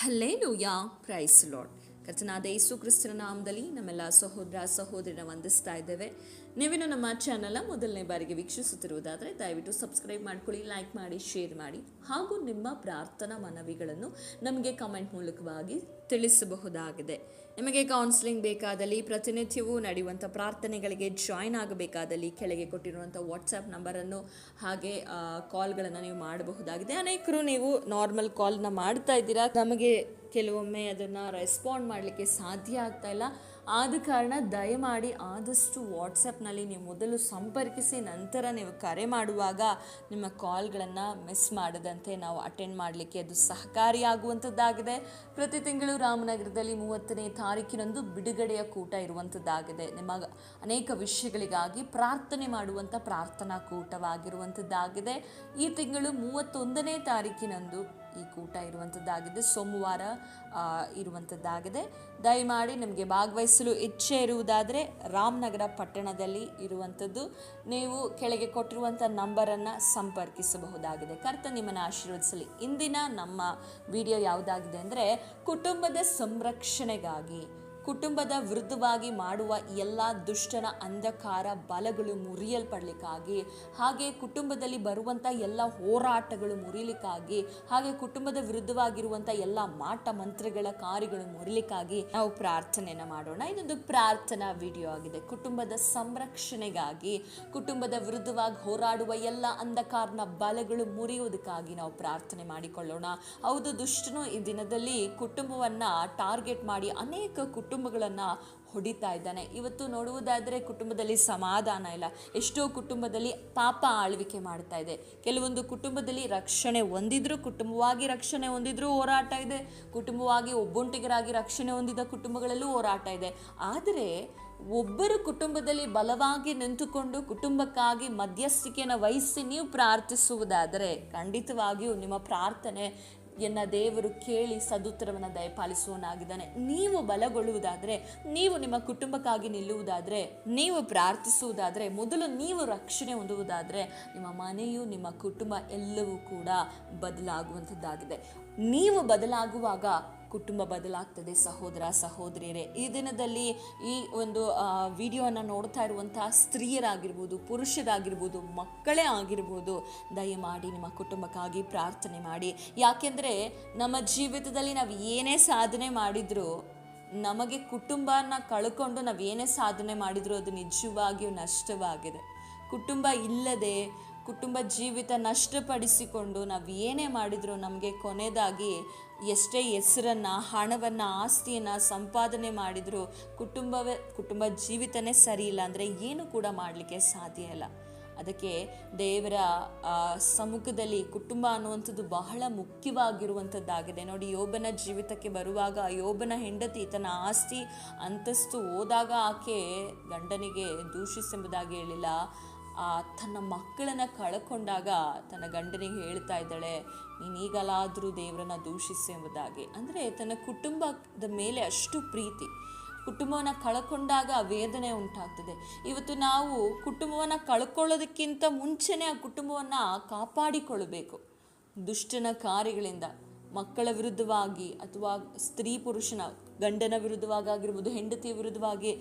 Hallelujah, price lord. ಕರ್ತನಾದ ಯೇಸು ಕ್ರಿಸ್ತನ ನಾಮದಲ್ಲಿ ನಮ್ಮೆಲ್ಲ ಸಹೋದರ ಸಹೋದರಿನ ವಂದಿಸ್ತಾ ಇದ್ದೇವೆ. ನೀವೇನು ನಮ್ಮ ಚಾನಲ್ ಮೊದಲನೇ ಬಾರಿಗೆ ವೀಕ್ಷಿಸುತ್ತಿರುವುದಾದರೆ ದಯವಿಟ್ಟು ಸಬ್ಸ್ಕ್ರೈಬ್ ಮಾಡ್ಕೊಳ್ಳಿ, ಲೈಕ್ ಮಾಡಿ, ಶೇರ್ ಮಾಡಿ, ಹಾಗೂ ನಿಮ್ಮ ಪ್ರಾರ್ಥನಾ ಮನವಿಗಳನ್ನು ನಮಗೆ ಕಮೆಂಟ್ ಮೂಲಕವಾಗಿ ತಿಳಿಸಬಹುದಾಗಿದೆ. ನಿಮಗೆ ಕೌನ್ಸಿಲಿಂಗ್ ಬೇಕಾದಲ್ಲಿ, ಪ್ರತಿನಿತ್ಯವೂ ನಡೆಯುವಂಥ ಪ್ರಾರ್ಥನೆಗಳಿಗೆ ಜಾಯ್ನ್ ಆಗಬೇಕಾದಲ್ಲಿ ಕೆಳಗೆ ಕೊಟ್ಟಿರುವಂಥ ವಾಟ್ಸಪ್ ನಂಬರನ್ನು ಹಾಗೆ ಕಾಲ್ಗಳನ್ನು ನೀವು ಮಾಡಬಹುದಾಗಿದೆ. ಅನೇಕರು ನೀವು ನಾರ್ಮಲ್ ಕಾಲ್ನ ಮಾಡ್ತಾ ಇದ್ದೀರಾ, ನಮಗೆ ಕೆಲವೊಮ್ಮೆ ಅದನ್ನು ರೆಸ್ಪಾಂಡ್ ಮಾಡಲಿಕ್ಕೆ ಸಾಧ್ಯ ಆಗ್ತಾ ಇಲ್ಲ. ಆದ ಕಾರಣ ದಯಮಾಡಿ ಆದಷ್ಟು ವಾಟ್ಸಪ್ನಲ್ಲಿ ನೀವು ಮೊದಲು ಸಂಪರ್ಕಿಸಿ, ನಂತರ ನೀವು ಕರೆ ಮಾಡುವಾಗ ನಿಮ್ಮ ಕಾಲ್ಗಳನ್ನು ಮಿಸ್ ಮಾಡದಂತೆ ನಾವು ಅಟೆಂಡ್ ಮಾಡಲಿಕ್ಕೆ ಅದು ಸಹಕಾರಿಯಾಗುವಂಥದ್ದಾಗಿದೆ. ಪ್ರತಿ ತಿಂಗಳು ರಾಮನಗರದಲ್ಲಿ 30ನೇ ತಾರೀಕಿನಂದು ಬಿಡುಗಡೆಯ ಕೂಟ ಇರುವಂಥದ್ದಾಗಿದೆ. ನಿಮ್ಮ ಅನೇಕ ವಿಷಯಗಳಿಗಾಗಿ ಪ್ರಾರ್ಥನೆ ಮಾಡುವಂಥ ಪ್ರಾರ್ಥನಾ ಕೂಟವಾಗಿರುವಂಥದ್ದಾಗಿದೆ. ಈ ತಿಂಗಳು 31ನೇ ತಾರೀಕಿನಂದು ಈ ಕೂಟ ಇರುವಂಥದ್ದಾಗಿದೆ, ಸೋಮವಾರ ಇರುವಂಥದ್ದಾಗಿದೆ. ದಯಮಾಡಿ ನಿಮಗೆ ಭಾಗವಹಿಸಲು ಇಚ್ಛೆ ಇರುವುದಾದರೆ ರಾಮನಗರ ಪಟ್ಟಣದಲ್ಲಿ ಇರುವಂಥದ್ದು, ನೀವು ಕೆಳಗೆ ಕೊಟ್ಟಿರುವಂಥ ನಂಬರನ್ನು ಸಂಪರ್ಕಿಸಬಹುದಾಗಿದೆ. ಕರ್ತ ನಿಮ್ಮನ್ನು ಆಶೀರ್ವದಿಸಲಿ. ಇಂದಿನ ನಮ್ಮ ವಿಡಿಯೋ ಯಾವುದಾಗಿದೆ ಅಂದರೆ, ಕುಟುಂಬದ ಸಂರಕ್ಷಣೆಗಾಗಿ, ಕುಟುಂಬದ ವಿರುದ್ಧವಾಗಿ ಮಾಡುವ ಎಲ್ಲ ದುಷ್ಟನ ಅಂಧಕಾರ ಬಲಗಳು ಮುರಿಯಲ್ಪಡಲಿಕ್ಕಾಗಿ, ಹಾಗೆ ಕುಟುಂಬದಲ್ಲಿ ಬರುವಂಥ ಎಲ್ಲ ಹೋರಾಟಗಳು ಮುರಿಲಿಕ್ಕಾಗಿ, ಹಾಗೆ ಕುಟುಂಬದ ವಿರುದ್ಧವಾಗಿರುವಂಥ ಎಲ್ಲ ಮಾಟ ಮಂತ್ರಗಳ ಕಾರ್ಯಗಳು ಮುರಿಲಿಕ್ಕಾಗಿ ನಾವು ಪ್ರಾರ್ಥನೆಯನ್ನು ಮಾಡೋಣ. ಇದೊಂದು ಪ್ರಾರ್ಥನಾ ವಿಡಿಯೋ ಆಗಿದೆ. ಕುಟುಂಬದ ಸಂರಕ್ಷಣೆಗಾಗಿ, ಕುಟುಂಬದ ವಿರುದ್ಧವಾಗಿ ಹೋರಾಡುವ ಎಲ್ಲ ಅಂಧಕಾರನ ಬಲಗಳು ಮುರಿಯುವುದಕ್ಕಾಗಿ ನಾವು ಪ್ರಾರ್ಥನೆ ಮಾಡಿಕೊಳ್ಳೋಣ. ಹೌದು, ದುಷ್ಟನು ಈ ದಿನದಲ್ಲಿ ಕುಟುಂಬವನ್ನು ಟಾರ್ಗೆಟ್ ಮಾಡಿ ಅನೇಕ ಕುಟುಂಬಗಳನ್ನು ಹೊಡಿತಾ ಇದ್ದಾನೆ. ಇವತ್ತು ನೋಡುವುದಾದರೆ ಕುಟುಂಬದಲ್ಲಿ ಸಮಾಧಾನ ಇಲ್ಲ. ಎಷ್ಟೋ ಕುಟುಂಬದಲ್ಲಿ ಪಾಪ ಆಳ್ವಿಕೆ ಮಾಡ್ತಾ ಇದೆ. ಕೆಲವೊಂದು ಕುಟುಂಬದಲ್ಲಿ ರಕ್ಷಣೆ ಹೊಂದಿದ್ರು, ಕುಟುಂಬವಾಗಿ ರಕ್ಷಣೆ ಹೊಂದಿದ್ರು ಹೋರಾಟ ಇದೆ. ಕುಟುಂಬವಾಗಿ ಒಬ್ಬೊಂಟಿಗರಾಗಿ ರಕ್ಷಣೆ ಹೊಂದಿದ ಕುಟುಂಬಗಳಲ್ಲೂ ಹೋರಾಟ ಇದೆ. ಆದರೆ ಒಬ್ಬರು ಕುಟುಂಬದಲ್ಲಿ ಬಲವಾಗಿ ನಿಂತುಕೊಂಡು ಕುಟುಂಬಕ್ಕಾಗಿ ಮಧ್ಯಸ್ಥಿಕೆಯನ್ನು ವಹಿಸಿ ನೀವು ಪ್ರಾರ್ಥಿಸುವುದಾದರೆ ಖಂಡಿತವಾಗಿಯೂ ನಿಮ್ಮ ಪ್ರಾರ್ಥನೆ ದೇವರು ಕೇಳಿ ಸದುತ್ತರವನ್ನು ದಯಪಾಲಿಸುವನಾಗಿದ್ದಾನೆ. ನೀವು ಬಲಗೊಳ್ಳುವುದಾದರೆ, ನೀವು ನಿಮ್ಮ ಕುಟುಂಬಕ್ಕಾಗಿ ನಿಲ್ಲುವುದಾದರೆ, ನೀವು ಪ್ರಾರ್ಥಿಸುವುದಾದರೆ, ಮೊದಲು ನೀವು ರಕ್ಷಣೆ ಹೊಂದುವುದಾದರೆ ನಿಮ್ಮ ಮನೆಯು, ನಿಮ್ಮ ಕುಟುಂಬ ಎಲ್ಲವೂ ಕೂಡ ಬದಲಾಗುವಂಥದ್ದಾಗಿದೆ. ನೀವು ಬದಲಾಗುವಾಗ ಕುಟುಂಬ ಬದಲಾಗ್ತದೆ. ಸಹೋದರ ಸಹೋದರಿಯರೇ, ಈ ದಿನದಲ್ಲಿ ಈ ಒಂದು ವಿಡಿಯೋನ ನೋಡ್ತಾ ಇರುವಂತಹ ಸ್ತ್ರೀಯರಾಗಿರ್ಬೋದು, ಪುರುಷರಾಗಿರ್ಬೋದು, ಮಕ್ಕಳೇ ಆಗಿರ್ಬೋದು, ದಯಮಾಡಿ ನಿಮ್ಮ ಕುಟುಂಬಕ್ಕಾಗಿ ಪ್ರಾರ್ಥನೆ ಮಾಡಿ. ಯಾಕೆಂದರೆ ನಮ್ಮ ಜೀವಿತದಲ್ಲಿ ನಾವು ಏನೇ ಸಾಧನೆ ಮಾಡಿದರೂ, ನಮಗೆ ಕುಟುಂಬನ ಕಳ್ಕೊಂಡು ನಾವು ಏನೇ ಸಾಧನೆ ಮಾಡಿದರೂ ಅದು ನಿಜವಾಗಿಯೂ ನಷ್ಟವಾಗಿದೆ. ಕುಟುಂಬ ಇಲ್ಲದೆ ಕುಟುಂಬ ಜೀವಿತ ನಷ್ಟಪಡಿಸಿಕೊಂಡು ನಾವು ಏನೇ ಮಾಡಿದರೂ ನಮಗೆ ಕೊನೆಯದಾಗಿ ಎಷ್ಟೇ ಹೆಸರನ್ನು, ಹಣವನ್ನು, ಆಸ್ತಿಯನ್ನು ಸಂಪಾದನೆ ಮಾಡಿದರೂ ಕುಟುಂಬ ಜೀವಿತನೇ ಸರಿ ಇಲ್ಲ ಅಂದರೆ ಏನು ಕೂಡ ಮಾಡಲಿಕ್ಕೆ ಸಾಧ್ಯ ಇಲ್ಲ. ಅದಕ್ಕೆ ದೇವರ ಸಮ್ಮುಖದಲ್ಲಿ ಕುಟುಂಬ ಅನ್ನುವಂಥದ್ದು ಬಹಳ ಮುಖ್ಯವಾಗಿರುವಂಥದ್ದಾಗಿದೆ. ನೋಡಿ, ಯೋಬನ ಜೀವಿತಕ್ಕೆ ಬರುವಾಗ ಯೋಬನ ಹೆಂಡತಿ ತನ್ನ ಆಸ್ತಿ ಅಂತಸ್ತು ಹೋದಾಗ ಆಕೆ ಗಂಡನಿಗೆ ದೂಷಿಸೆಂಬುದಾಗಿ ಹೇಳಿಲ್ಲ. ತನ್ನ ಮಕ್ಕಳನ್ನು ಕಳ್ಕೊಂಡಾಗ ತನ್ನ ಗಂಡನಿಗೆ ಹೇಳ್ತಾ ಇದ್ದಾಳೆ, ನೀನೀಗಲಾದರೂ ದೇವರನ್ನು ದೂಷಿಸಿ ಎಂಬುದಾಗಿ. ಅಂದರೆ ತನ್ನ ಕುಟುಂಬದ ಮೇಲೆ ಅಷ್ಟು ಪ್ರೀತಿ. ಕುಟುಂಬವನ್ನು ಕಳ್ಕೊಂಡಾಗ ವೇದನೆ ಉಂಟಾಗ್ತದೆ. ಇವತ್ತು ನಾವು ಕುಟುಂಬವನ್ನು ಕಳ್ಕೊಳ್ಳೋದಕ್ಕಿಂತ ಮುಂಚೆನೇ ಆ ಕುಟುಂಬವನ್ನು ಕಾಪಾಡಿಕೊಳ್ಳಬೇಕು ದುಷ್ಟನ ಕಾರ್ಯಗಳಿಂದ. ಮಕ್ಕಳ ವಿರುದ್ಧವಾಗಿ ಅಥವಾ ಸ್ತ್ರೀ ಪುರುಷನ ಗಂಡನ ವಿರುದ್ಧವಾಗಿರ್ಬೋದು, ಹೆಂಡತಿಯ ವಿರುದ್ಧವಾಗಿ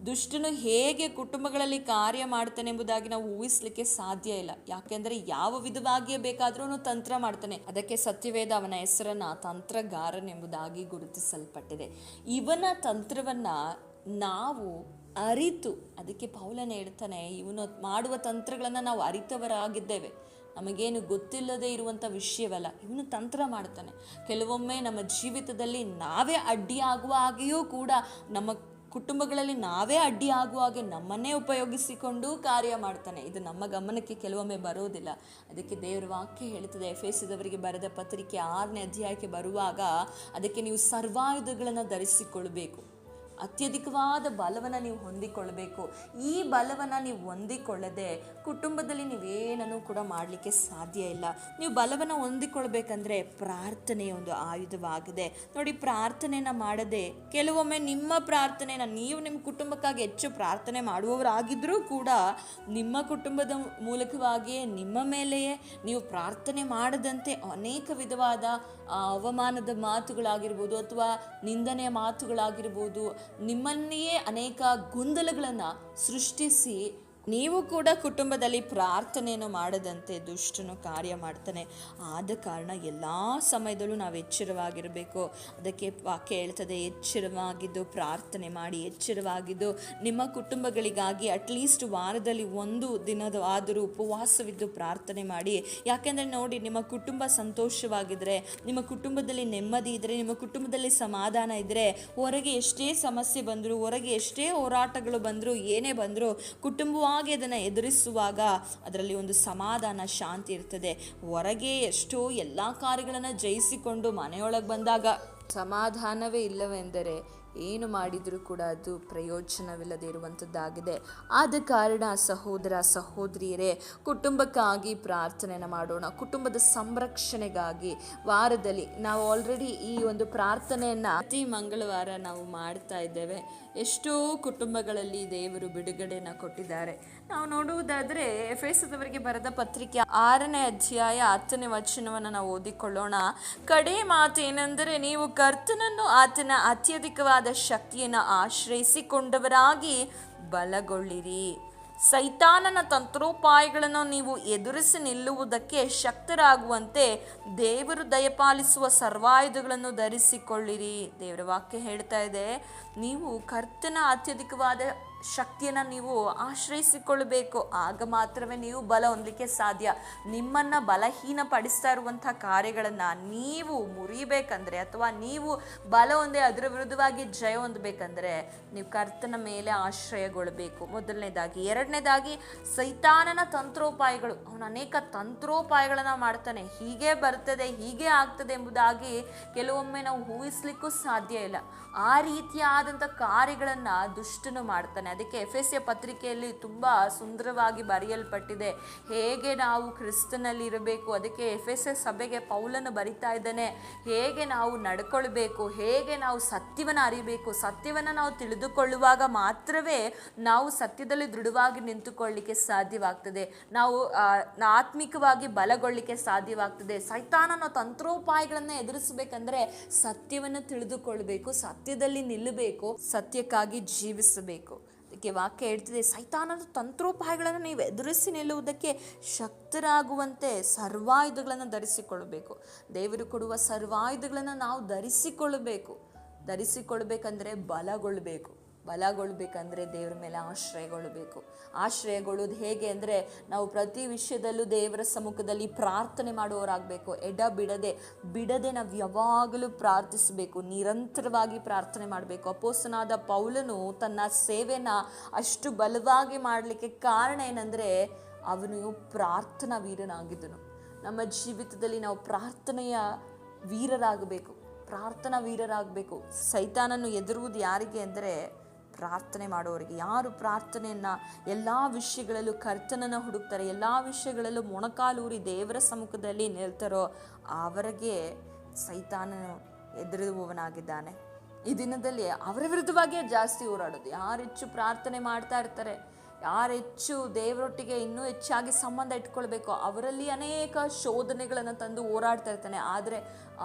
ದುಷ್ಟನು ಹೇಗೆ ಕುಟುಂಬಗಳಲ್ಲಿ ಕಾರ್ಯ ಮಾಡ್ತಾನೆ ಎಂಬುದಾಗಿ ನಾವು ಊಹಿಸಲಿಕ್ಕೆ ಸಾಧ್ಯ ಇಲ್ಲ. ಯಾಕೆಂದರೆ ಯಾವ ವಿಧವಾಗಿಯೇ ಬೇಕಾದರೂ ಅವನು ತಂತ್ರ ಮಾಡ್ತಾನೆ. ಅದಕ್ಕೆ ಸತ್ಯವೇದ ಅವನ ಹೆಸರನ್ನು ತಂತ್ರಗಾರನೆಂಬುದಾಗಿ ಗುರುತಿಸಲ್ಪಟ್ಟಿದೆ. ಇವನ ತಂತ್ರವನ್ನು ನಾವು ಅರಿತು, ಅದಕ್ಕೆ ಪೌಲನೇ ಹೇಳ್ತಾನೆ, ಇವನು ಮಾಡುವ ತಂತ್ರಗಳನ್ನು ನಾವು ಅರಿತವರಾಗಿದ್ದೇವೆ. ನಮಗೇನು ಗೊತ್ತಿಲ್ಲದೆ ಇರುವಂಥ ವಿಷಯವಲ್ಲ, ಇವನು ತಂತ್ರ ಮಾಡ್ತಾನೆ. ಕೆಲವೊಮ್ಮೆ ನಮ್ಮ ಜೀವಿತದಲ್ಲಿ ನಾವೇ ಅಡ್ಡಿಯಾಗುವ ಹಾಗೆಯೂ ಕೂಡ, ನಮ್ಮ ಕುಟುಂಬಗಳಲ್ಲಿ ನಾವೇ ಅಡ್ಡಿಯಾಗುವ ಹಾಗೆ ನಮ್ಮನ್ನೇ ಉಪಯೋಗಿಸಿಕೊಂಡು ಕಾರ್ಯ ಮಾಡ್ತಾನೆ. ಇದು ನಮ್ಮ ಗಮನಕ್ಕೆ ಕೆಲವೊಮ್ಮೆ ಬರೋದಿಲ್ಲ. ಅದಕ್ಕೆ ದೇವರ ವಾಕ್ಯ ಹೇಳ್ತದೆ, ಎಫೆಸದವರಿಗೆ ಬರೆದ ಪತ್ರಿಕೆ 6ನೇ ಅಧ್ಯಾಯಕ್ಕೆ ಬರುವಾಗ, ಅದಕ್ಕೆ ನೀವು ಸರ್ವಾಯುಧಗಳನ್ನು ಧರಿಸಿಕೊಳ್ಬೇಕು. ಅತ್ಯಧಿಕವಾದ ಬಲವನ್ನು ನೀವು ಹೊಂದಿಕೊಳ್ಳಬೇಕು. ಈ ಬಲವನ್ನು ನೀವು ಹೊಂದಿಕೊಳ್ಳದೆ ಕುಟುಂಬದಲ್ಲಿ ನೀವೇನನ್ನು ಕೂಡ ಮಾಡಲಿಕ್ಕೆ ಸಾಧ್ಯ ಇಲ್ಲ. ನೀವು ಬಲವನ್ನು ಹೊಂದಿಕೊಳ್ಬೇಕಂದ್ರೆ ಪ್ರಾರ್ಥನೆಯ ಒಂದು ಆಯುಧವಾಗಿದೆ ನೋಡಿ. ಪ್ರಾರ್ಥನೆಯನ್ನು ಮಾಡದೆ ಕೆಲವೊಮ್ಮೆ ನಿಮ್ಮ ಪ್ರಾರ್ಥನೆಯನ್ನು ನೀವು ನಿಮ್ಮ ಕುಟುಂಬಕ್ಕಾಗಿ ಹೆಚ್ಚು ಪ್ರಾರ್ಥನೆ ಮಾಡುವವರಾಗಿದ್ದರೂ ಕೂಡ ನಿಮ್ಮ ಕುಟುಂಬದ ಮೂಲಕವಾಗಿಯೇ ನಿಮ್ಮ ಮೇಲೆಯೇ ನೀವು ಪ್ರಾರ್ಥನೆ ಮಾಡದಂತೆ ಅನೇಕ ವಿಧವಾದ ಅವಮಾನದ ಮಾತುಗಳಾಗಿರ್ಬೋದು ಅಥವಾ ನಿಂದನೆಯ ಮಾತುಗಳಾಗಿರ್ಬೋದು, ನಿಮ್ಮನ್ನೆಯೇ ಅನೇಕ ಗೊಂದಲಗಳನ್ನು ಸೃಷ್ಟಿಸಿ ನೀವು ಕೂಡ ಕುಟುಂಬದಲ್ಲಿ ಪ್ರಾರ್ಥನೆಯನ್ನು ಮಾಡದಂತೆ ದುಷ್ಟನು ಕಾರ್ಯ ಮಾಡ್ತಾನೆ. ಆದ ಕಾರಣ ಎಲ್ಲ ಸಮಯದಲ್ಲೂ ನಾವು ಎಚ್ಚರವಾಗಿರಬೇಕು. ಅದಕ್ಕೆ ವಾಕ್ಯ ಹೇಳ್ತದೆ, ಎಚ್ಚರವಾಗಿದ್ದು ಪ್ರಾರ್ಥನೆ ಮಾಡಿ, ಎಚ್ಚರವಾಗಿದ್ದು ನಿಮ್ಮ ಕುಟುಂಬಗಳಿಗಾಗಿ ಅಟ್ಲೀಸ್ಟ್ ವಾರದಲ್ಲಿ ಒಂದು ದಿನದ ಆದರೂ ಉಪವಾಸವಿದ್ದು ಪ್ರಾರ್ಥನೆ ಮಾಡಿ. ಯಾಕೆಂದರೆ ನೋಡಿ, ನಿಮ್ಮ ಕುಟುಂಬ ಸಂತೋಷವಾಗಿದ್ದರೆ, ನಿಮ್ಮ ಕುಟುಂಬದಲ್ಲಿ ನೆಮ್ಮದಿ ಇದ್ದರೆ, ನಿಮ್ಮ ಕುಟುಂಬದಲ್ಲಿ ಸಮಾಧಾನ ಇದ್ದರೆ, ಹೊರಗೆ ಎಷ್ಟೇ ಸಮಸ್ಯೆ ಬಂದರೂ, ಹೊರಗೆ ಎಷ್ಟೇ ಹೋರಾಟಗಳು ಬಂದರೂ, ಏನೇ ಬಂದರೂ ಕುಟುಂಬವಾಗಿ ಅದನ್ನು ಎದುರಿಸುವಾಗ ಅದರಲ್ಲಿ ಒಂದು ಸಮಾಧಾನ, ಶಾಂತಿ ಇರ್ತದೆ. ಹೊರಗೆ ಎಷ್ಟೋ ಎಲ್ಲ ಕಾರ್ಯಗಳನ್ನು ಜಯಿಸಿಕೊಂಡು ಮನೆಯೊಳಗೆ ಬಂದಾಗ ಸಮಾಧಾನವೇ ಇಲ್ಲವೆಂದರೆ ಏನು ಮಾಡಿದರೂ ಕೂಡ ಅದು ಪ್ರಯೋಜನವಿಲ್ಲದೆ ಇರುವಂಥದ್ದಾಗಿದೆ. ಆದ ಕಾರಣ ಸಹೋದರ ಸಹೋದರಿಯರೇ, ಕುಟುಂಬಕ್ಕಾಗಿ ಪ್ರಾರ್ಥನೆಯನ್ನು ಮಾಡೋಣ. ಕುಟುಂಬದ ಸಂರಕ್ಷಣೆಗಾಗಿ ವಾರದಲ್ಲಿ ನಾವು ಆಲ್ರೆಡಿ ಈ ಒಂದು ಪ್ರಾರ್ಥನೆಯನ್ನು ಪ್ರತಿ ಮಂಗಳವಾರ ನಾವು ಮಾಡ್ತಾ ಇದ್ದೇವೆ. ಎಷ್ಟೋ ಕುಟುಂಬಗಳಲ್ಲಿ ದೇವರು ಬಿಡುಗಡೆಯನ್ನು ಕೊಟ್ಟಿದ್ದಾರೆ. ನಾವು ನೋಡುವುದಾದರೆ ಎಫೆಸದವರಿಗೆ ಬರೆದ ಪತ್ರಿಕೆ 6ನೇ ಅಧ್ಯಾಯ 10ನೇ ವಚನವನ್ನು ನಾವು ಓದಿಕೊಳ್ಳೋಣ. ಕಡೆ ಮಾತು ಏನೆಂದರೆ, ನೀವು ಕರ್ತನನ್ನು ಆತನ ಅತ್ಯಧಿಕವಾದ ಶಕ್ತಿಯನ್ನು ಆಶ್ರಯಿಸಿಕೊಂಡವರಾಗಿ ಬಲಗೊಳ್ಳಿರಿ. ಸೈತಾನನ ತಂತ್ರೋಪಾಯಗಳನ್ನು ನೀವು ಎದುರಿಸಿ ನಿಲ್ಲುವುದಕ್ಕೆ ಶಕ್ತರಾಗುವಂತೆ ದೇವರು ದಯಪಾಲಿಸುವ ಸರ್ವಾಯುಧಗಳನ್ನು ಧರಿಸಿಕೊಳ್ಳಿರಿ. ದೇವರ ವಾಕ್ಯ ಹೇಳ್ತಾ ಇದೆ, ನೀವು ಕರ್ತನ ಅತ್ಯಧಿಕವಾದ ಶಕ್ತಿಯನ್ನು ನೀವು ಆಶ್ರಯಿಸಿಕೊಳ್ಳಬೇಕು. ಆಗ ಮಾತ್ರವೇ ನೀವು ಬಲ ಹೊಂದಲಿಕ್ಕೆ ಸಾಧ್ಯ. ನಿಮ್ಮನ್ನು ಬಲಹೀನ ಪಡಿಸ್ತಾ ಇರುವಂಥ ಕಾರ್ಯಗಳನ್ನು ನೀವು ಮುರಿಬೇಕಂದ್ರೆ ಅಥವಾ ನೀವು ಬಲ ಹೊಂದಿ ಅದರ ವಿರುದ್ಧವಾಗಿ ಜಯ ಹೊಂದಬೇಕಂದ್ರೆ ನೀವು ಕರ್ತನ ಮೇಲೆ ಆಶ್ರಯಗೊಳ್ಳಬೇಕು, ಮೊದಲನೇದಾಗಿ. ಎರಡನೇದಾಗಿ, ಸೈತಾನನ ತಂತ್ರೋಪಾಯಗಳು, ಅವನು ಅನೇಕ ತಂತ್ರೋಪಾಯಗಳನ್ನು ಮಾಡ್ತಾನೆ. ಹೀಗೆ ಬರ್ತದೆ, ಹೀಗೆ ಆಗ್ತದೆ ಎಂಬುದಾಗಿ ಕೆಲವೊಮ್ಮೆ ನಾವು ಊಹಿಸ್ಲಿಕ್ಕೂ ಸಾಧ್ಯ ಇಲ್ಲ. ಆ ರೀತಿಯಾದಂಥ ಕಾರ್ಯಗಳನ್ನು ದುಷ್ಟನು ಮಾಡ್ತಾನೆ. ಅದಕ್ಕೆ ಎಫೆಸ್ಯ ಪತ್ರಿಕೆಯಲ್ಲಿ ತುಂಬ ಸುಂದರವಾಗಿ ಬರೆಯಲ್ಪಟ್ಟಿದೆ ಹೇಗೆ ನಾವು ಕ್ರಿಸ್ತನಲ್ಲಿ ಇರಬೇಕು. ಅದಕ್ಕೆ ಎಫೆಸ್ಯ ಸಭೆಗೆ ಪೌಲನು ಬರಿತಾ ಇದ್ದಾನೆ, ಹೇಗೆ ನಾವು ನಡ್ಕೊಳ್ಬೇಕು, ಹೇಗೆ ನಾವು ಸತ್ಯವನ್ನು ಅರಿಬೇಕು. ಸತ್ಯವನ್ನು ನಾವು ತಿಳಿದುಕೊಳ್ಳುವಾಗ ಮಾತ್ರವೇ ನಾವು ಸತ್ಯದಲ್ಲಿ ದೃಢವಾಗಿ ನಿಂತುಕೊಳ್ಳಲಿಕ್ಕೆ ಸಾಧ್ಯವಾಗ್ತದೆ. ನಾವು ಆತ್ಮಿಕವಾಗಿ ಬಲಗೊಳ್ಳಲಿಕ್ಕೆ ಸಾಧ್ಯವಾಗ್ತದೆ. ಸೈತಾನನ ತಂತ್ರೋಪಾಯಗಳನ್ನು ಎದುರಿಸಬೇಕಂದ್ರೆ ಸತ್ಯವನ್ನು ತಿಳಿದುಕೊಳ್ಬೇಕು, ಸತ್ಯದಲ್ಲಿ ನಿಲ್ಲಬೇಕು, ಸತ್ಯಕ್ಕಾಗಿ ಜೀವಿಸಬೇಕು. ಅದಕ್ಕೆ ವಾಕ್ಯ ಹೇಳ್ತಿದೆ, ಸೈತಾನದ ತಂತ್ರೋಪಾಯಗಳನ್ನು ನೀವು ಎದುರಿಸಿ ನಿಲ್ಲುವುದಕ್ಕೆ ಶಕ್ತರಾಗುವಂತೆ ಸರ್ವಾಯುಧಗಳನ್ನು ಧರಿಸಿಕೊಳ್ಳಬೇಕು. ದೇವರು ಕೊಡುವ ಸರ್ವಾಯುಧಗಳನ್ನು ನಾವು ಧರಿಸಿಕೊಳ್ಬೇಕಂದ್ರೆ ಬಲಗೊಳ್ಬೇಕಂದ್ರೆ ದೇವರ ಮೇಲೆ ಆಶ್ರಯಗೊಳ್ಳೋದು ಹೇಗೆ ಅಂದರೆ, ನಾವು ಪ್ರತಿ ವಿಷಯದಲ್ಲೂ ದೇವರ ಸಮ್ಮುಖದಲ್ಲಿ ಪ್ರಾರ್ಥನೆ ಮಾಡುವವರಾಗಬೇಕು. ಬಿಡದೆ ನಾವು ಯಾವಾಗಲೂ ಪ್ರಾರ್ಥಿಸಬೇಕು, ನಿರಂತರವಾಗಿ ಪ್ರಾರ್ಥನೆ ಮಾಡಬೇಕು. ಅಪೊಸ್ತಲನಾದ ಪೌಲನು ತನ್ನ ಸೇವೆನ ಅಷ್ಟು ಬಲವಾಗಿ ಮಾಡಲಿಕ್ಕೆ ಕಾರಣ ಏನಂದರೆ, ಅವನು ಪ್ರಾರ್ಥನಾ ವೀರನಾಗಿದ್ದನು. ನಮ್ಮ ಜೀವಿತದಲ್ಲಿ ನಾವು ಪ್ರಾರ್ಥನೆಯ ವೀರರಾಗಬೇಕು. ಸೈತಾನನ್ನು ಎದುರುವುದು ಯಾರಿಗೆ ಅಂದರೆ ಪ್ರಾರ್ಥನೆ ಮಾಡುವವರಿಗೆ. ಯಾರು ಪ್ರಾರ್ಥನೆಯನ್ನು ಎಲ್ಲ ವಿಷಯಗಳಲ್ಲೂ ಕರ್ತನನ್ನು ಹುಡುಕ್ತಾರೆ, ಎಲ್ಲ ವಿಷಯಗಳಲ್ಲೂ ಮೊಣಕಾಲೂರಿ ದೇವರ ಸಮ್ಮುಖದಲ್ಲಿ ನಿಲ್ತಾರೋ ಅವರಿಗೆ ಸೈತಾನನು ಎದುರುವವನಾಗಿದ್ದಾನೆ. ಈ ದಿನದಲ್ಲಿ ಅವರ ವಿರುದ್ಧವಾಗಿಯೇ ಜಾಸ್ತಿ ಹೋರಾಡೋದು. ಯಾರು ಹೆಚ್ಚು ಪ್ರಾರ್ಥನೆ ಮಾಡ್ತಾ ಇರ್ತಾರೆ, ಯಾರು ಹೆಚ್ಚು ದೇವರೊಟ್ಟಿಗೆ ಇನ್ನೂ ಹೆಚ್ಚಾಗಿ ಸಂಬಂಧ ಇಟ್ಕೊಳ್ಬೇಕು, ಅವರಲ್ಲಿ ಅನೇಕ ಶೋಧನೆಗಳನ್ನು ತಂದು ಹೋರಾಡ್ತಾ ಇರ್ತಾನೆ. ಆದರೆ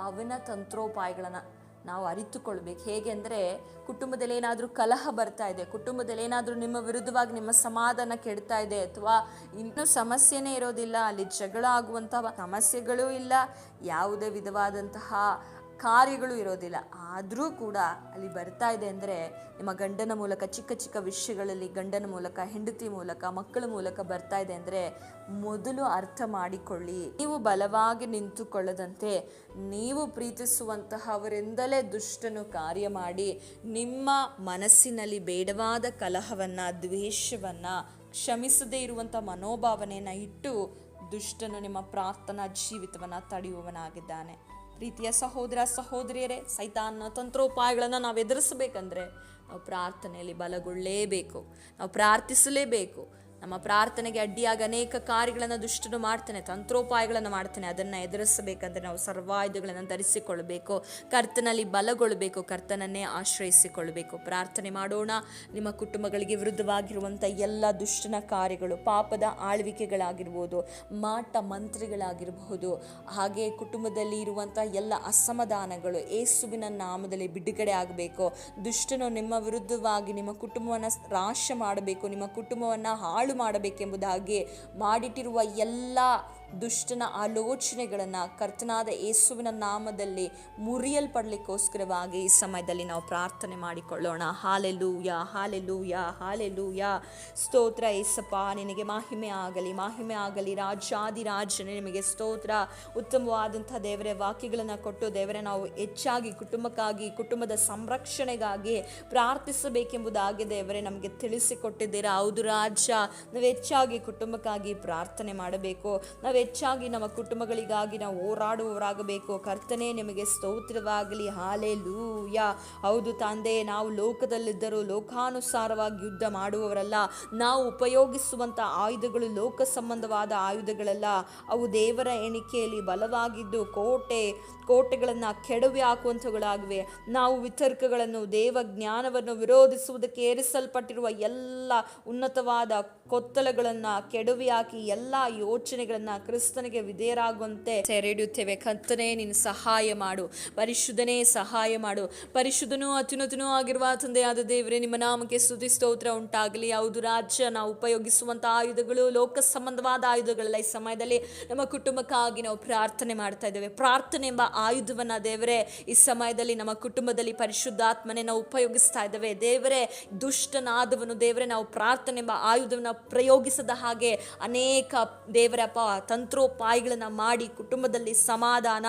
ಅವನ ತಂತ್ರೋಪಾಯಗಳನ್ನು ನಾವು ಅರಿತುಕೊಳ್ಬೇಕು. ಹೇಗೆ ಅಂದರೆ, ಕುಟುಂಬದಲ್ಲಿ ಏನಾದರೂ ಕಲಹ ಬರ್ತಾ ಇದೆ, ಕುಟುಂಬದಲ್ಲಿ ಏನಾದರೂ ನಿಮ್ಮ ವಿರುದ್ಧವಾಗಿ ನಿಮ್ಮ ಸಮಾಧಾನ ಕೆಡ್ತಾ ಇದೆ, ಅಥವಾ ಇನ್ನೂ ಸಮಸ್ಯೆನೇ ಇರೋದಿಲ್ಲ, ಅಲ್ಲಿ ಜಗಳ ಆಗುವಂಥ ಸಮಸ್ಯೆಗಳೂ ಇಲ್ಲ, ಯಾವುದೇ ವಿಧವಾದಂತಹ ಕಾರ್ಯಗಳು ಇರೋದಿಲ್ಲ, ಆದರೂ ಕೂಡ ಅಲ್ಲಿ ಬರ್ತಾ ಇದೆ ಅಂದರೆ ನಿಮ್ಮ ಗಂಡನ ಮೂಲಕ, ಚಿಕ್ಕ ಚಿಕ್ಕ ವಿಷಯಗಳಲ್ಲಿ ಗಂಡನ ಮೂಲಕ, ಹೆಂಡತಿ ಮೂಲಕ, ಮಕ್ಕಳ ಮೂಲಕ ಬರ್ತಾ ಇದೆ ಅಂದರೆ ಮೊದಲು ಅರ್ಥ ಮಾಡಿಕೊಳ್ಳಿ. ನೀವು ಬಲವಾಗಿ ನಿಂತುಕೊಳ್ಳದಂತೆ ನೀವು ಪ್ರೀತಿಸುವಂತಹವರಿಂದಲೇ ದುಷ್ಟನು ಕಾರ್ಯ ಮಾಡಿ ನಿಮ್ಮ ಮನಸ್ಸಿನಲ್ಲಿ ಬೇಡವಾದ ಕಲಹವನ್ನು, ದ್ವೇಷವನ್ನು, ಕ್ಷಮಿಸದೇ ಇರುವಂಥ ಮನೋಭಾವನೆಯನ್ನು ಇಟ್ಟು ದುಷ್ಟನು ನಿಮ್ಮ ಪ್ರಾರ್ಥನಾ ಜೀವಿತವನ್ನು ತಡೆಯುವವನಾಗಿದ್ದಾನೆ. ಪ್ರೀತಿಯ ಸಹೋದರ ಸಹೋದರಿಯರೇ, ಸೈತಾನನ ತಂತ್ರೋಪಾಯಗಳನ್ನು ನಾವು ಎದುರಿಸಬೇಕಂದ್ರೆ ನಾವು ಪ್ರಾರ್ಥನೆಯಲ್ಲಿ ಬಲಗೊಳ್ಳಲೇಬೇಕು, ನಾವು ಪ್ರಾರ್ಥಿಸಲೇಬೇಕು. ನಮ್ಮ ಪ್ರಾರ್ಥನೆಗೆ ಅಡ್ಡಿಯಾಗಿ ಅನೇಕ ಕಾರ್ಯಗಳನ್ನು ದುಷ್ಟನು ಮಾಡ್ತಾನೆ, ತಂತ್ರೋಪಾಯಗಳನ್ನು ಮಾಡ್ತಾನೆ. ಅದನ್ನು ಎದುರಿಸಬೇಕಂದ್ರೆ ನಾವು ಸರ್ವಾಯುಧಗಳನ್ನು ಧರಿಸಿಕೊಳ್ಳಬೇಕು, ಕರ್ತನಲ್ಲಿ ಬಲಗೊಳ್ಳಬೇಕು, ಕರ್ತನನ್ನೇ ಆಶ್ರಯಿಸಿಕೊಳ್ಳಬೇಕು. ಪ್ರಾರ್ಥನೆ ಮಾಡೋಣ. ನಿಮ್ಮ ಕುಟುಂಬಗಳಿಗೆ ವಿರುದ್ಧವಾಗಿರುವಂಥ ಎಲ್ಲ ದುಷ್ಟನ ಕಾರ್ಯಗಳು, ಪಾಪದ ಆಳ್ವಿಕೆಗಳಾಗಿರ್ಬೋದು, ಮಾಟ ಮಂತ್ರಿಗಳಾಗಿರಬಹುದು, ಹಾಗೆ ಕುಟುಂಬದಲ್ಲಿ ಇರುವಂಥ ಎಲ್ಲ ಅಸಮಾಧಾನಗಳು ಯೇಸುವಿನ ನಾಮದಲ್ಲಿ ಬಿಡುಗಡೆ ಆಗಬೇಕು. ದುಷ್ಟನು ನಿಮ್ಮ ವಿರುದ್ಧವಾಗಿ ನಿಮ್ಮ ಕುಟುಂಬವನ್ನು ನಾಶ ಮಾಡಬೇಕು, ನಿಮ್ಮ ಕುಟುಂಬವನ್ನು ಹಾಳು ಮಾಡಬೇಕೆಂಬುದಾಗಿ ಮಾಡಿಟ್ಟಿರುವ ಎಲ್ಲ ದುಷ್ಟನ ಆಲೋಚನೆಗಳನ್ನು ಕರ್ತನಾದ ಯೇಸುವಿನ ನಾಮದಲ್ಲಿ ಮುರಿಯಲ್ಪಡಲಿಕ್ಕೋಸ್ಕರವಾಗಿ ಈ ಸಮಯದಲ್ಲಿ ನಾವು ಪ್ರಾರ್ಥನೆ ಮಾಡಿಕೊಳ್ಳೋಣ. Hallelujah, hallelujah, hallelujah. ಸ್ತೋತ್ರ ಯೇಸಪ್ಪ, ನಿನಗೆ ಮಹಿಮೆ ಆಗಲಿ, ಮಹಿಮೆ ಆಗಲಿ. ರಾಜಾದಿರಾಜನೇ ನಿಮಗೆ ಸ್ತೋತ್ರ. ಉತ್ತಮವಾದಂಥ ದೇವರೇ ವಾಕ್ಯಗಳನ್ನು ಕೊಟ್ಟು ದೇವರೇ ನಾವು ಹೆಚ್ಚಾಗಿ ಕುಟುಂಬಕ್ಕಾಗಿ, ಕುಟುಂಬದ ಸಂರಕ್ಷಣೆಗಾಗಿ ಪ್ರಾರ್ಥಿಸಬೇಕೆಂಬುದಾಗಿ ದೇವರೇ ನಮಗೆ ತಿಳಿಸಿಕೊಟ್ಟಿದ್ದೀರಾ. ಹೌದು ರಾಜ, ನಾವು ಹೆಚ್ಚಾಗಿ ಕುಟುಂಬಕ್ಕಾಗಿ ಪ್ರಾರ್ಥನೆ ಮಾಡಬೇಕು, ನಾವು ಹೆಚ್ಚಾಗಿ ನಮ್ಮ ಕುಟುಂಬಗಳಿಗಾಗಿ ನಾವು ಹೋರಾಡುವವರಾಗಬೇಕು. ಕರ್ತನೇ ನಿಮಗೆ ಸ್ತೋತ್ರವಾಗಲಿ. ಹಾಲೆಲೂಯ. ಹೌದು ತಂದೆ, ನಾವು ಲೋಕದಲ್ಲಿದ್ದರೂ ಲೋಕಾನುಸಾರವಾಗಿ ಯುದ್ಧ ಮಾಡುವವರಲ್ಲ. ನಾವು ಉಪಯೋಗಿಸುವಂಥ ಆಯುಧಗಳು ಲೋಕ ಸಂಬಂಧವಾದ ಆಯುಧಗಳಲ್ಲ, ಅವು ದೇವರ ಎಣಿಕೆಯಲ್ಲಿ ಬಲವಾಗಿದ್ದು ಕೋಟೆಗಳನ್ನು ಕೆಡವಿ ಹಾಕುವಂಥವುಗಳಾಗಿವೆ. ನಾವು ವಿತರ್ಕಗಳನ್ನು, ದೇವ ಜ್ಞಾನವನ್ನು ವಿರೋಧಿಸುವುದಕ್ಕೆ ಏರಿಸಲ್ಪಟ್ಟಿರುವ ಎಲ್ಲ ಉನ್ನತವಾದ ಕೊತ್ತಲಗಳನ್ನು ಕೆಡವಿ ಹಾಕಿ ಎಲ್ಲ ಯೋಚನೆಗಳನ್ನು ಕ್ರಿಸ್ತನಿಗೆ ವಿಧೇಯರಾಗುವಂತೆ ಸೆರೆಹಿಡಿಯುತ್ತೇವೆ. ಕರ್ತನೇ ನೀನು ಸಹಾಯ ಮಾಡು, ಪರಿಶುದ್ಧನೇ ಸಹಾಯ ಮಾಡು. ಪರಿಶುದ್ಧನೂ ಅತ್ಯುನ್ನತನೂ ಆಗಿರುವ ತಂದೆಯಾದ ದೇವರೇ, ನಿಮ್ಮ ನಾಮಕ್ಕೆ ಸ್ತುತಿ ಸ್ತೋತ್ರ ಉಂಟಾಗಲಿ. ಹೌದು ರಾಜ್ಯ, ನಾವು ಉಪಯೋಗಿಸುವಂಥ ಆಯುಧಗಳು ಲೋಕ ಸಂಬಂಧವಾದ ಆಯುಧಗಳಲ್ಲ. ಈ ಸಮಯದಲ್ಲಿ ನಮ್ಮ ಕುಟುಂಬಕ್ಕಾಗಿ ನಾವು ಪ್ರಾರ್ಥನೆ ಮಾಡ್ತಾ ಇದ್ದೇವೆ. ಪ್ರಾರ್ಥನೆ ಎಂಬ ಆಯುಧವನ್ನು ದೇವರೇ ಈ ಸಮಯದಲ್ಲಿ ನಮ್ಮ ಕುಟುಂಬದಲ್ಲಿ ಪರಿಶುದ್ಧಾತ್ಮನೆ ನಾವು ಉಪಯೋಗಿಸ್ತಾ ಇದ್ದೇವೆ. ದೇವರೇ, ದುಷ್ಟನಾದವನು ದೇವರೇ ನಾವು ಪ್ರಾರ್ಥನೆ ಎಂಬ ಆಯುಧವನ್ನು ಪ್ರಯೋಗಿಸದ ಹಾಗೆ ಅನೇಕ ದೇವರಪ್ಪ ತಂತ್ರೋಪಾಯಗಳನ್ನು ಮಾಡಿ ಕುಟುಂಬದಲ್ಲಿ ಸಮಾಧಾನ,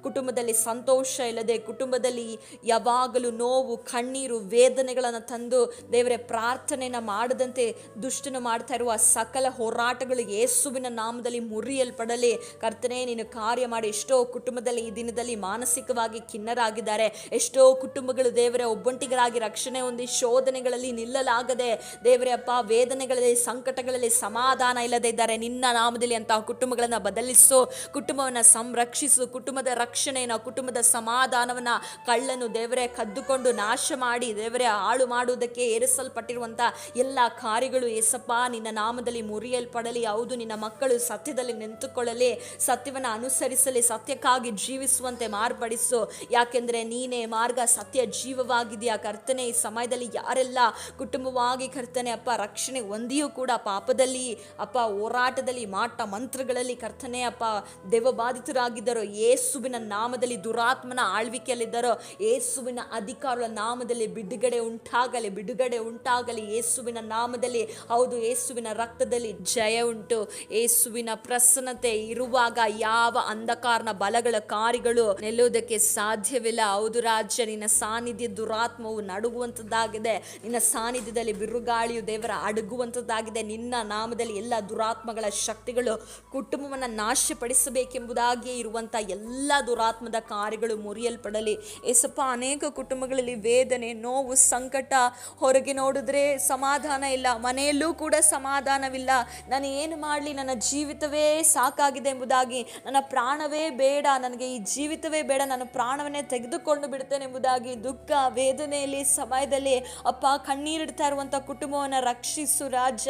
ಕುಟುಂಬದಲ್ಲಿ ಸಂತೋಷ ಇಲ್ಲದೆ, ಕುಟುಂಬದಲ್ಲಿ ಯಾವಾಗಲೂ ನೋವು, ಕಣ್ಣೀರು, ವೇದನೆಗಳನ್ನು ತಂದು ದೇವರೇ ಪ್ರಾರ್ಥನೆಯನ್ನು ಮಾಡದಂತೆ ದುಷ್ಟನು ಮಾಡ್ತಾ ಇರುವ ಸಕಲ ಹೋರಾಟಗಳು ಯೇಸುವಿನ ನಾಮದಲ್ಲಿ ಮುರಿಯಲ್ಪಡಲಿ. ಕರ್ತನೇ ನೀನು ಕಾರ್ಯ ಮಾಡಿ. ಎಷ್ಟೋ ಕುಟುಂಬದಲ್ಲಿ ಈ ದಿನದಲ್ಲಿ ಮಾನಸಿಕವಾಗಿ ಖಿನ್ನರಾಗಿದ್ದಾರೆ. ಎಷ್ಟೋ ಕುಟುಂಬಗಳು ದೇವರೇ ಒಬ್ಬಂಟಿಗರಾಗಿ ರಕ್ಷಣೆ ಹೊಂದಿ ಶೋಧನೆಗಳಲ್ಲಿ ನಿಲ್ಲಲಾಗದೆ ದೇವರೇ ಅಪ್ಪ ವೇದನೆಗಳಲ್ಲಿ, ಸಂಕಟಗಳಲ್ಲಿ ಸಮಾಧಾನ ಇಲ್ಲದೆ ಇದ್ದಾರೆ. ನಿನ್ನ ನಾಮದಲ್ಲಿ ಅಂತ ಕುಟುಂಬಗಳನ್ನು ಬದಲಿಸು, ಕುಟುಂಬವನ್ನು ಸಂರಕ್ಷಿಸು, ಕುಟುಂಬದ ರಕ್ಷಣೆಯನ್ನು, ಕುಟುಂಬದ ಸಮಾಧಾನವನ್ನು ಕಳ್ಳನು ದೇವರೇ ಕದ್ದುಕೊಂಡು ನಾಶ ಮಾಡಿ ದೇವರೇ ಹಾಳು ಮಾಡುವುದಕ್ಕೆ ಏರಿಸಲ್ಪಟ್ಟಿರುವಂಥ ಎಲ್ಲ ಕಾರ್ಯಗಳು ಯೇಸಪ್ಪ ನಿನ್ನ ನಾಮದಲ್ಲಿ ಮುರಿಯಲ್ಪಡಲಿ. ಹೌದು, ನಿನ್ನ ಮಕ್ಕಳು ಸತ್ಯದಲ್ಲಿ ನಿಂತುಕೊಳ್ಳಲಿ, ಸತ್ಯವನ್ನು ಅನುಸರಿಸಲಿ, ಸತ್ಯಕ್ಕಾಗಿ ಜೀವಿಸುವಂತೆ ಮಾರ್ಪಡಿಸು. ಯಾಕೆಂದರೆ ನೀನೇ ಮಾರ್ಗ, ಸತ್ಯ, ಜೀವವಾಗಿದೆಯಾ. ಕರ್ತನೆ, ಈ ಸಮಯದಲ್ಲಿ ಯಾರೆಲ್ಲ ಕುಟುಂಬವಾಗಿ ಕರ್ತನೆ ಅಪ್ಪ ರಕ್ಷಣೆ ಹೊಂದಿಯೂ ಕೂಡ ಪಾಪದಲ್ಲಿ ಅಪ್ಪ ಹೋರಾಟದಲ್ಲಿ, ಮಾಟ ಮಂತ್ರಗಳಲ್ಲಿ ಕರ್ತನೆ ಅಪ್ಪ ದೆವ್ವಬಾಧಿತರಾಗಿದ್ದರೋ, ಯೇಸುವಿನ ನಾಮದಲ್ಲಿ ದುರಾತ್ಮನ ಆಳ್ವಿಕೆಯಲ್ಲಿದ್ದರೋ ಯೇಸುವಿನ ಅಧಿಕಾರದ ನಾಮದಲ್ಲಿ ಬಿಡುಗಡೆ ಉಂಟಾಗಲಿ, ಬಿಡುಗಡೆ ಉಂಟಾಗಲಿ ಯೇಸುವಿನ ನಾಮದಲ್ಲಿ. ಹೌದು, ಯೇಸುವಿನ ರಕ್ತದಲ್ಲಿ ಜಯ ಉಂಟು. ಯೇಸುವಿನ ಪ್ರಸನ್ನತೆ ಇರುವಾಗ ಯಾವ ಅಂಧಕಾರನ ಬಲಗಳ ಕಾರ್ಯಗಳು ನಿಲ್ಲುವುದಕ್ಕೆ ಸಾಧ್ಯವಿಲ್ಲ. ಹೌದು ರಾಜ್ಯ, ನಿನ್ನ ಸಾನ್ನಿಧ್ಯ ದುರಾತ್ಮವು ನಡುಗುವಂಥದ್ದಾಗಿದೆ. ನಿನ್ನ ಸಾನ್ನಿಧ್ಯದಲ್ಲಿ ಬಿರುಗಾಳಿಯು ದೇವರ ಅಡಗುವಂಥದ್ದಾಗಿದೆ. ನಿನ್ನ ನಾಮದಲ್ಲಿ ಎಲ್ಲ ದುರಾತ್ಮಗಳ ಶಕ್ತಿಗಳು ಕುಟುಂಬವನ್ನು ನಾಶಪಡಿಸಬೇಕೆಂಬುದಾಗಿಯೇ ಇರುವಂಥ ಎಲ್ಲ ದುರಾತ್ಮದ ಕಾರ್ಯಗಳು ಮುರಿಯಲ್ಪಡಲಿ. ಏಸಪ್ಪ, ಅನೇಕ ಕುಟುಂಬಗಳಲ್ಲಿ ವೇದನೆ, ನೋವು, ಸಂಕಟ, ಹೊರಗೆ ನೋಡಿದ್ರೆ ಸಮಾಧಾನ ಇಲ್ಲ, ಮನೆಯಲ್ಲೂ ಕೂಡ ಸಮಾಧಾನವಿಲ್ಲ. ನಾನು ಏನು ಮಾಡಲಿ, ನನ್ನ ಜೀವಿತವೇ ಸಾಕಾಗಿದೆ ಎಂಬುದಾಗಿ, ನನ್ನ ಪ್ರಾಣವೇ ಬೇಡ, ನನಗೆ ಈ ಜೀವಿತವೇ ಬೇಡ, ನಾನು ಪ್ರಾಣವನ್ನೇ ತೆಗೆದುಕೊಂಡು ಬಿಡ್ತೇನೆ ಎಂಬುದಾಗಿ ದುಃಖ ವೇದನೆಯಲ್ಲಿ ಸಮಯದಲ್ಲಿ ಅಪ್ಪ ಕಣ್ಣೀರಿಡ್ತಾ ಇರುವಂಥ ಕುಟುಂಬವನ್ನು ರಕ್ಷಿಸು ರಾಜ.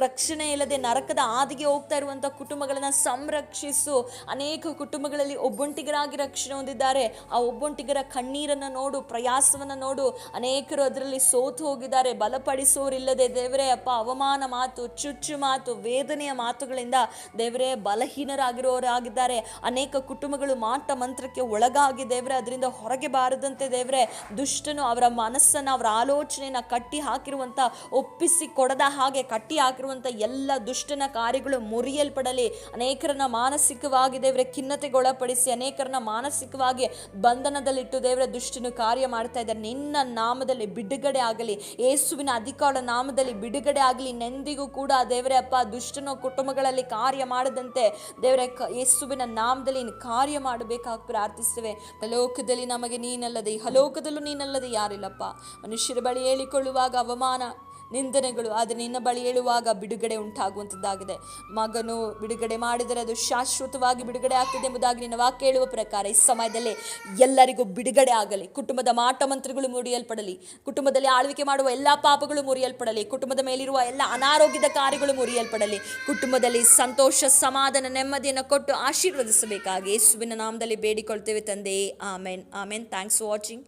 ರಕ್ಷಣೆ ಇಲ್ಲದೆ ನರಕದ ಹಾದಿಗೆ ಹೋಗ್ತಾ ಇರುವಂಥ ಕುಟುಂಬಗಳನ್ನು ಸಂರಕ್ಷಿಸು. ಅನೇಕ ಕುಟುಂಬಗಳಲ್ಲಿ ಒಬ್ಬಂಟಿಗರಾಗಿ ರಕ್ಷಣೆ ಹೊಂದಿದ್ದಾರೆ. ಆ ಒಬ್ಬಂಟಿಗರ ಕಣ್ಣೀರನ್ನು ನೋಡು, ಪ್ರಯಾಸವನ್ನು ನೋಡು. ಅನೇಕರು ಅದರಲ್ಲಿ ಸೋತು ಹೋಗಿದ್ದಾರೆ. ಬಲಪಡಿಸೋರಿಲ್ಲದೆ ದೇವರೇ ಅಪ್ಪ ಅವಮಾನ ಮಾತು, ಚುಚ್ಚು ಮಾತು, ವೇದನೆಯ ಮಾತುಗಳಿಂದ ದೇವರೇ ಬಲಹೀನರಾಗಿರೋರಾಗಿದ್ದಾರೆ. ಅನೇಕ ಕುಟುಂಬಗಳು ಮಾಟ ಮಂತ್ರಕ್ಕೆ ಒಳಗಾಗಿ ದೇವರೇ ಅದರಿಂದ ಹೊರಗೆ ಬಾರದಂತೆ ದೇವರೇ ದುಷ್ಟನು ಅವರ ಮನಸ್ಸನ್ನು, ಅವರ ಆಲೋಚನೆಯನ್ನು ಕಟ್ಟಿ ಹಾಕಿರುವಂಥ, ಒಪ್ಪಿಸಿ ಕೊಡದ ಹಾಗೆ ಕಟ್ಟಿ ಹಾಕಿರುವಂಥ ಎಲ್ಲ ದುಷ್ಟನ ಕಾರ್ಯಗಳು ಮುರಿಯಲ್ಪಡಲಿ. ಅನೇಕರನ್ನ ಮಾನಸಿಕವಾಗಿ ದೇವರೇ ಖಿನ್ನತೆಗೊಳಪಡಿಸಿ, ಅನೇಕರನ್ನ ಮಾನಸಿಕವಾಗಿ ಬಂಧನದಲ್ಲಿಟ್ಟು ದೇವರ ದುಷ್ಟನು ಕಾರ್ಯ ಮಾಡ್ತಾ ಇದ್ದಾರೆ. ನಿನ್ನ ನಾಮದಲ್ಲಿ ಬಿಡುಗಡೆ ಆಗಲಿ, ಯೇಸುವಿನ ಅಧಿಕಾರ ನಾಮದಲ್ಲಿ ಬಿಡುಗಡೆ ಆಗಲಿ. ನೆಂದಿಗೂ ಕೂಡ ದೇವರೇ ಅಪ್ಪ ದುಷ್ಟನ ಕುಟುಂಬಗಳಲ್ಲಿ ಕಾರ್ಯ ಮಾಡದಂತೆ ದೇವರೇ ಯೇಸುವಿನ ನಾಮದಲ್ಲಿ ಕಾರ್ಯ ಮಾಡಬೇಕಾಗಿ ಪ್ರಾರ್ಥಿಸ್ತೇವೆ. ಲೋಕದಲ್ಲಿ ನಮಗೆ ನೀನಲ್ಲದೆ, ಇಹಲೋಕದಲ್ಲೂ ನೀನಲ್ಲದೆ ಯಾರಿಲ್ಲಪ್ಪ. ಮನುಷ್ಯರ ಬಳಿ ಹೇಳಿಕೊಳ್ಳುವಾಗ ಅವಮಾನ ನಿಂದನೆಗಳು, ಆದರೆ ನಿನ್ನ ಬಳಿ ಹೇಳುವಾಗ ಬಿಡುಗಡೆ ಉಂಟಾಗುವಂಥದ್ದಾಗಿದೆ. ಮಗನು ಬಿಡುಗಡೆ ಮಾಡಿದರೆ ಅದು ಶಾಶ್ವತವಾಗಿ ಬಿಡುಗಡೆ ಆಗ್ತದೆ ಎಂಬುದಾಗಿ ನಿನ್ನ ವಾಕ್ಯ ಹೇಳುವ ಪ್ರಕಾರ ಈ ಸಮಯದಲ್ಲಿ ಎಲ್ಲರಿಗೂ ಬಿಡುಗಡೆ ಆಗಲಿ. ಕುಟುಂಬದ ಮಾಟ ಮಂತ್ರಗಳು ಮುರಿಯಲ್ಪಡಲಿ, ಕುಟುಂಬದಲ್ಲಿ ಆಳ್ವಿಕೆ ಮಾಡುವ ಎಲ್ಲ ಪಾಪಗಳು ಮುರಿಯಲ್ಪಡಲಿ, ಕುಟುಂಬದ ಮೇಲಿರುವ ಎಲ್ಲ ಅನಾರೋಗ್ಯದ ಕಾರ್ಯಗಳು ಮುರಿಯಲ್ಪಡಲಿ. ಕುಟುಂಬದಲ್ಲಿ ಸಂತೋಷ, ಸಮಾಧಾನ, ನೆಮ್ಮದಿಯನ್ನು ಕೊಟ್ಟು ಆಶೀರ್ವದಿಸಬೇಕಾಗಿ ಯೇಸುವಿನ ನಾಮದಲ್ಲಿ ಬೇಡಿಕೊಳ್ತೇವೆ ತಂದೆಯೇ, amen. Amen. Thanks for watching.